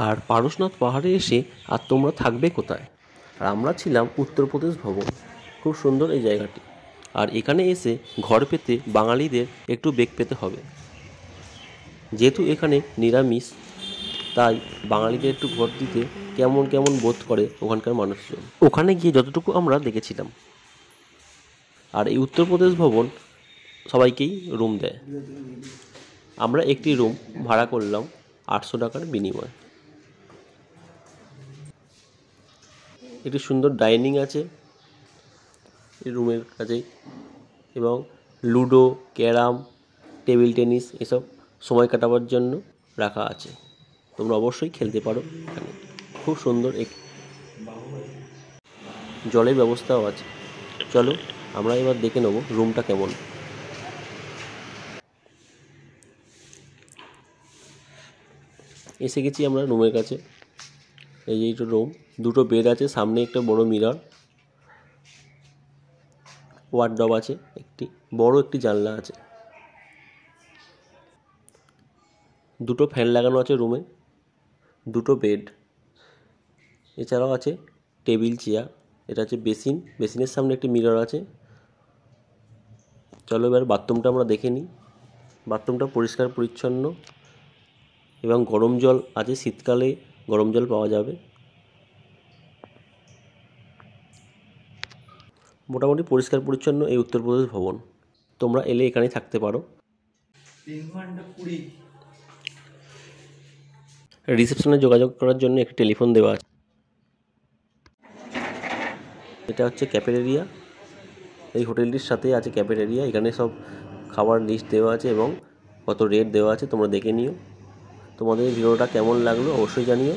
আর পারশনাথ পাহাড়ে এসে আর তোমরা থাকবে কোথায়? আর আমরা ছিলাম উত্তরপ্রদেশ ভবন। খুব সুন্দর এই জায়গাটি। আর এখানে এসে ঘর পেতে বাঙালিদের একটু বেগ পেতে হবে, যেহেতু এখানে নিরামিষ, তাই বাঙালিদের একটু ঘর দিতে কেমন কেমন বোধ করে ওখানকার মানুষজন। ওখানে গিয়ে যতটুকু আমরা দেখেছিলাম। আর এই উত্তরপ্রদেশ ভবন সবাইকেই রুম দেয়। আমরা একটি রুম ভাড়া করলাম 800 টাকার বিনিময়ে। একটি সুন্দর ডাইনিং আছে এই রুমের কাছেই, এবং লুডো, ক্যারাম, টেবিল টেনিস এসব সময় কাটাবার জন্য রাখা আছে। তোমরা অবশ্যই খেলতে পারো এখানে। খুব সুন্দর এক জলের ব্যবস্থাও আছে। চলো আমরা এবার দেখে নেব রুমটা কেমন। এসে গেছি আমরা রুমের কাছে। এই যে রুম, দুটো বেড আছে, সামনে একটা বড় মিরর, ওয়ার্ডরোব আছে, একটি জানলা আছে, দুটো ফ্যান লাগানো আছে রুমে, দুটো বেড, এছাড়াও আছে টেবিল চেয়ার। এটা হচ্ছে বেসিন, বেসিনের সামনে একটি মিরর আছে। চলো এবার বাথরুমটা আমরা দেখে নিই। বাথরুমটা পরিষ্কার পরিচ্ছন্ন এবং গরম জল আছে, শীতকালে গরম জল পাওয়া যাবে। মোটামুটি পরিষ্কার পরিচ্ছন্ন এই উত্তরপ্রদেশ ভবন। তোমরা এলে এখানেই থাকতে পারো। রিসেপশনে যোগাযোগ করার জন্য একটি টেলিফোন দেওয়া আছে। এটা হচ্ছে ক্যাফেটেরিয়া। এই হোটেলটির সাথে আছে ক্যাফেটেরিয়া। এখানে সব খাবার লিস্ট দেওয়া আছে এবং কত রেট দেওয়া আছে তোমরা দেখে নিও। তোমাদের ভিডিওটা কেমন লাগলো অবশ্যই জানিও।